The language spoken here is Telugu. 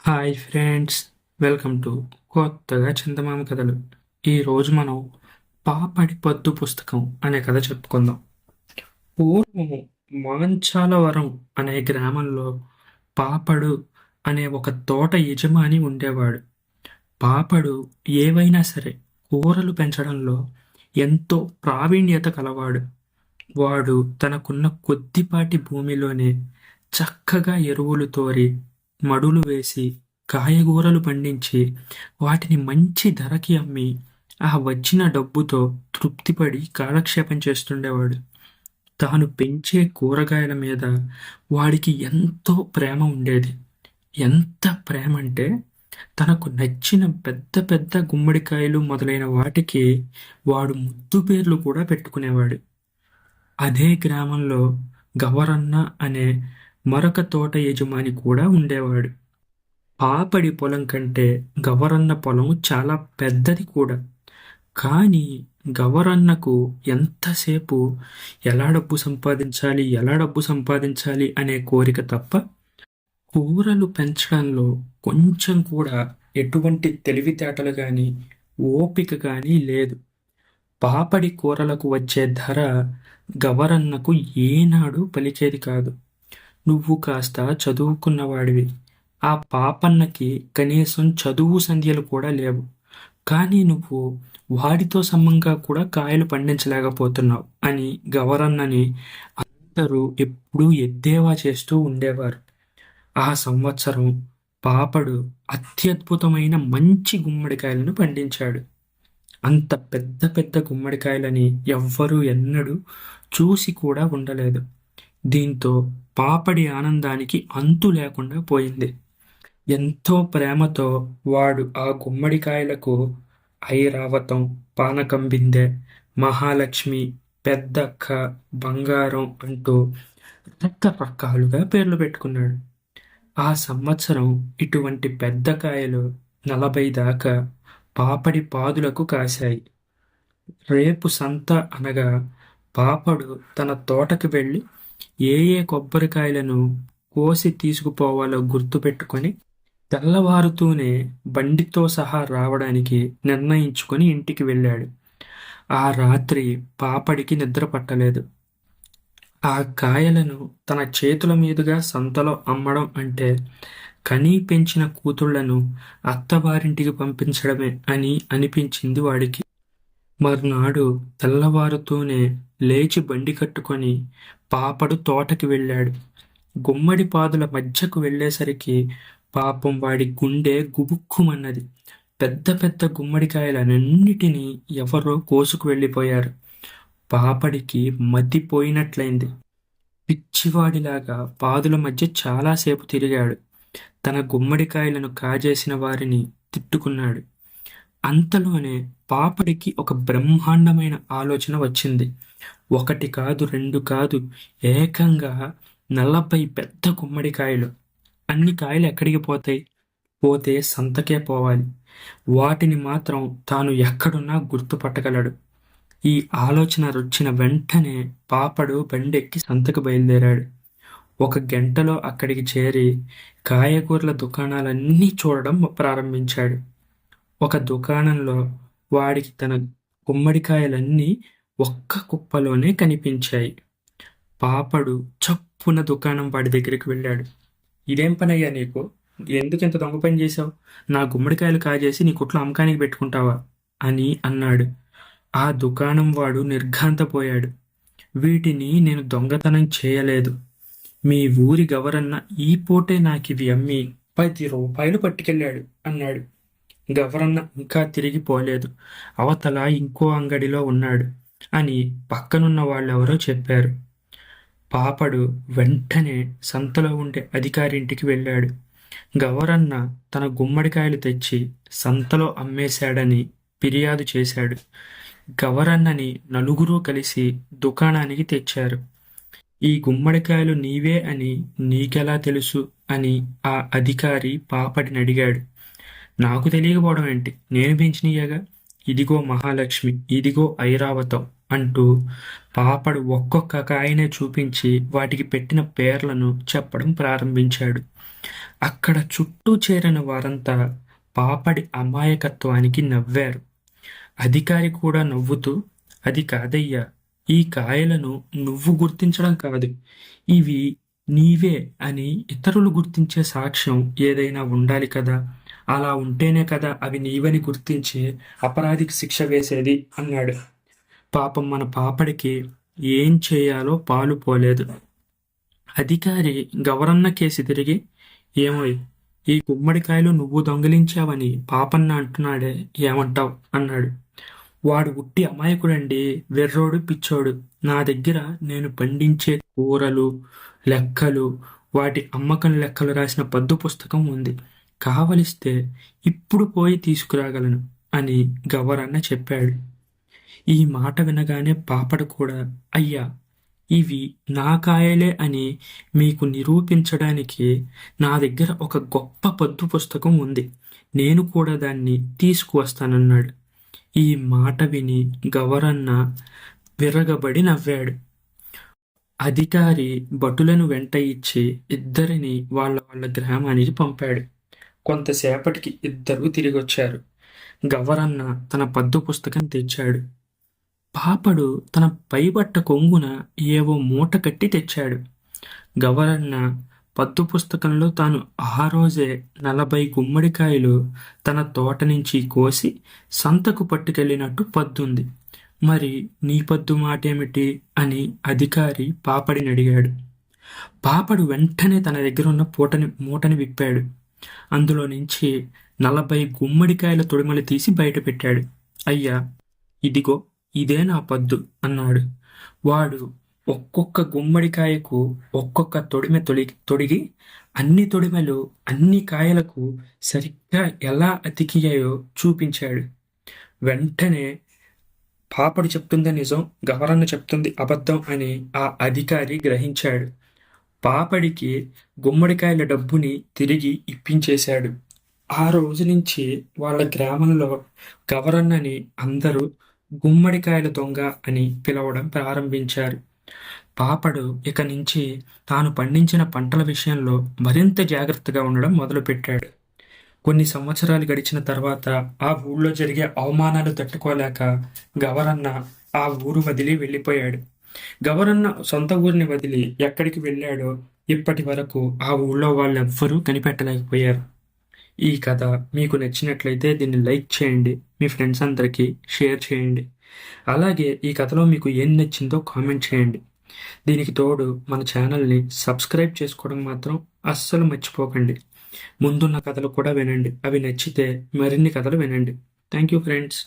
హాయ్ ఫ్రెండ్స్, వెల్కమ్ టు కొత్తగా చందమామ కథలు. ఈరోజు మనం పాపడి పద్దు పుస్తకం అనే కథ చెప్పుకుందాం. పూర్వము మాంచాలవరం అనే గ్రామంలో పాపడు అనే ఒక తోట యజమాని ఉండేవాడు. పాపడు ఏవైనా సరే కూరలు పెంచడంలో ఎంతో ప్రావీణ్యత కలవాడు. వాడు తనకున్న కొద్దిపాటి భూమిలోనే చక్కగా ఎరువులు తోరి మడులు వేసి కాయగూరలు పండించి వాటిని మంచి ధరకి అమ్మి ఆ వచ్చిన డబ్బుతో తృప్తిపడి కాలక్షేపం చేస్తుండేవాడు. తాను పెంచే కూరగాయల మీద వాడికి ఎంతో ప్రేమ ఉండేది. ఎంత ప్రేమ అంటే తనకు నచ్చిన పెద్ద పెద్ద గుమ్మడికాయలు మొదలైన వాటికి వాడు ముద్దు పేర్లు కూడా పెట్టుకునేవాడు. అదే గ్రామంలో గవరన్న అనే మరొక తోట యజమాని కూడా ఉండేవాడు. పాపడి పొలం కంటే గవరన్న పొలం చాలా పెద్దది కూడా. కానీ గవరన్నకు ఎంతసేపు ఎలా డబ్బు సంపాదించాలి అనే కోరిక తప్ప కూరలు పెంచడంలో కొంచెం కూడా ఎటువంటి తెలివితేటలు కానీ ఓపిక కానీ లేదు. పాపడి కూరలకు వచ్చే ధర గవరన్నకు ఏనాడు పలికేది కాదు. నువ్వు కాస్త చదువుకున్నవాడివి, ఆ పాపన్నకి కనీసం చదువు సంధ్యలు కూడా లేవు, కానీ నువ్వు వాడితో సమంగా కూడా కాయలు పండించలేకపోతున్నావు అని గవరన్నని అందరూ ఎప్పుడూ ఎద్దేవా చేస్తూ ఉండేవారు. ఆ సంవత్సరం పాపడు అత్యద్భుతమైన మంచి గుమ్మడికాయలను పండించాడు. అంత పెద్ద పెద్ద గుమ్మడికాయలని ఎవ్వరూ ఎన్నడూ చూసి కూడా ఉండలేదు. దీంతో పాపడి ఆనందానికి అంతు లేకుండా పోయింది. ఎంతో ప్రేమతో వాడు ఆ గుమ్మడికాయలకు ఐరావతం, పానకం బిందె, మహాలక్ష్మి, పెద్దక్క, బంగారం అంటూ రకరకాలుగా పేర్లు పెట్టుకున్నాడు. ఆ సంవత్సరం ఇటువంటి పెద్ద కాయలు 40 దాకా పాపడి పాదులకు కాశాయి. రేపు సంత అనగా పాపడు తన తోటకు వెళ్ళి ఏ ఏ కొబ్బరికాయలను కోసి తీసుకుపోవాలో గుర్తుపెట్టుకొని తెల్లవారుతూనే బండితో సహా రావడానికి నిర్ణయించుకొని ఇంటికి వెళ్ళాడు. ఆ రాత్రి పాపడికి నిద్ర పట్టలేదు. ఆ కాయలను తన చేతుల మీదుగా సంతలో అమ్మడం అంటే కనీ పెంచిన కూతుళ్లను అత్తవారింటికి పంపించడమే అని అనిపించింది వాడికి. మర్నాడు తెల్లవారుతూనే లేచి బండి కట్టుకొని పాపడు తోటకి వెళ్ళాడు. గుమ్మడి పాదుల మధ్యకు వెళ్ళేసరికి పాపం వాడి గుండె గుబుక్కుమన్నది. పెద్ద పెద్ద గుమ్మడికాయలన్నిటినీ ఎవరో కోసుకు వెళ్ళిపోయారు. పాపడికి మతిపోయినట్లయింది. పిచ్చివాడిలాగా పాదుల మధ్య చాలాసేపు తిరిగాడు. తన గుమ్మడికాయలను కాజేసిన వారిని తిట్టుకున్నాడు. అంతలోనే పాపడికి ఒక బ్రహ్మాండమైన ఆలోచన వచ్చింది. ఒకటి కాదు, రెండు కాదు, ఏకంగా 40 పెద్ద గుమ్మడికాయలు. అన్ని కాయలు ఎక్కడికి పోతాయి? పోతే సంతకే పోవాలి. వాటిని మాత్రం తాను ఎక్కడున్నా గుర్తుపట్టగలడు. ఈ ఆలోచన వచ్చిన వెంటనే పాపడు బండెక్కి సంతకు బయలుదేరాడు. 1 గంటలో అక్కడికి చేరి కాయగూరల దుకాణాలన్నీ చూడడం ప్రారంభించాడు. ఒక దుకాణంలో వాడికి తన గుమ్మడికాయలన్నీ ఒక్క కుప్పలోనే కనిపించాయి. పాపడు చప్పున దుకాణం వాడి దగ్గరికి వెళ్ళాడు. ఇదేం పనయ్యా నీకు? ఎందుకు ఇంత దొంగ పని చేశావు? నా గుమ్మడికాయలు కాజేసి నీ కుట్లో అమ్మకానికి పెట్టుకుంటావా అని అన్నాడు. ఆ దుకాణం వాడు నిర్ఘాంతపోయాడు. వీటిని నేను దొంగతనం చేయలేదు. మీ ఊరి గవరన్న ఈ పూటే నాకివి అమ్మి 10 రూపాయలు పట్టుకెళ్ళాడు అన్నాడు. గవరన్న ఇంకా తిరిగి పోలేదు. అవతల ఇంకో అంగడిలో ఉన్నాడు అని పక్కనున్న వాళ్ళెవరో చెప్పారు. పాపడు వెంటనే సంతలో ఉండే అధికారింటికి వెళ్ళాడు. గవరన్న తన గుమ్మడికాయలు తెచ్చి సంతలో అమ్మేశాడని ఫిర్యాదు చేశాడు. గవరన్నని నలుగురూ కలిసి దుకాణానికి తెచ్చారు. ఈ గుమ్మడికాయలు నీవే అని నీకెలా తెలుసు అని ఆ అధికారి పాపడిని అడిగాడు. నాకు తెలియకపోవడం ఏంటి? నేను పెంచినయ్యాగా. ఇదిగో మహాలక్ష్మి, ఇదిగో ఐరావతం అంటూ పాపడు ఒక్కొక్క కాయనే చూపించి వాటికి పెట్టిన పేర్లను చెప్పడం ప్రారంభించాడు. అక్కడ చుట్టూ చేరిన వారంతా పాపడి అమాయకత్వానికి నవ్వారు. అధికారి కూడా నవ్వుతూ, అది కాదయ్యా, ఈ కాయలను నువ్వు గుర్తించడం కాదు, ఇవి నీవే అని ఇతరులు గుర్తించే సాక్ష్యం ఏదైనా ఉండాలి కదా, అలా ఉంటేనే కదా అవి నీవని గుర్తించి అపరాధికి శిక్ష వేసేది అన్నాడు. పాపం మన పాపడికి ఏం చేయాలో పాలు పోలేదు. అధికారి గవరన్న కేసి తిరిగి, ఏమోయ్, ఈ గుమ్మడికాయలు నువ్వు దొంగిలించావని పాపన్న అంటున్నాడే, ఏమంటావ్ అన్నాడు. వాడు ఉట్టి అమాయకుడండి, వెర్రోడు, పిచ్చోడు. నా దగ్గర నేను పండించే కూరలు, లెక్కలు, వాటి అమ్మకం లెక్కలు రాసిన పద్దు పుస్తకం ఉంది. కావలిస్తే ఇప్పుడు పోయి తీసుకురాగలను అని గవరన్న చెప్పాడు. ఈ మాట వినగానే పాపడు కూడా, అయ్యా, ఇవి నా కాయలే అని మీకు నిరూపించడానికి నా దగ్గర ఒక గొప్ప పద్దు పుస్తకం ఉంది, నేను కూడా దాన్ని తీసుకువస్తానన్నాడు. ఈ మాట విని గవరన్న విరగబడి నవ్వాడు. అధికారి భటులను వెంట ఇచ్చి ఇద్దరిని వాళ్ళ వాళ్ళ గ్రామానికి పంపాడు. కొంతసేపటికి ఇద్దరూ తిరిగొచ్చారు. గవరన్న తన పద్దు పుస్తకం తెచ్చాడు. పాపడు తన పైబట్ట కొంగున ఏవో మూట కట్టి తెచ్చాడు. గవరన్న పద్దు పుస్తకంలో తాను ఆ రోజే 40 గుమ్మడికాయలు తన తోట నుంచి కోసి సంతకు పట్టుకెళ్ళినట్టు పద్దుంది. మరి నీ పద్దు మాటేమిటి అని అధికారి పాపడిని అడిగాడు. పాపడు వెంటనే తన దగ్గరున్న మూటని విప్పాడు. అందులో నుంచి 40 గుమ్మడికాయల తొడిమలు తీసి బయట పెట్టాడు. అయ్యా, ఇదిగో, ఇదే నా పద్దు అన్నాడు. వాడు ఒక్కొక్క గుమ్మడికాయకు ఒక్కొక్క తొడిమె తొడిగి అన్ని తొడిమెలు అన్ని కాయలకు సరిగ్గా ఎలా అతికియాయో చూపించాడు. వెంటనే పాపడు చెప్తుంది నిజం, గవరన్న చెప్తుంది అబద్ధం అని ఆ అధికారి గ్రహించాడు. పాపడికి గుమ్మడికాయల డబ్బుని తిరిగి ఇప్పించేశాడు. ఆ రోజు నుంచి వాళ్ళ గ్రామంలో గవరన్నని అందరూ గుమ్మడికాయల దొంగ అని పిలవడం ప్రారంభించారు. పాపడు ఇక నుంచి తాను పండించిన పంటల విషయంలో మరింత జాగ్రత్తగా ఉండడం మొదలుపెట్టాడు. కొన్ని సంవత్సరాలు గడిచిన తర్వాత ఆ ఊళ్ళో జరిగే అవమానాలు తట్టుకోలేక గవరన్న ఆ ఊరు వదిలి వెళ్ళిపోయాడు. గవరన్న సొంత ఊరిని వదిలి ఎక్కడికి వెళ్ళాడో ఇప్పటి వరకు ఆ ఊళ్ళో వాళ్ళెవ్వరూ కనిపెట్టలేకపోయారు. ఈ కథ మీకు నచ్చినట్లయితే దీన్ని లైక్ చేయండి, మీ ఫ్రెండ్స్ అందరికీ షేర్ చేయండి. అలాగే ఈ కథలో మీకు ఏం నచ్చిందో కామెంట్ చేయండి. దీనికి తోడు మన ఛానల్ని సబ్స్క్రైబ్ చేసుకోవడం మాత్రం అస్సలు మర్చిపోకండి. ముందున్న కథలు కూడా వినండి, అవి నచ్చితే మరిన్ని కథలు వినండి. Thank you friends.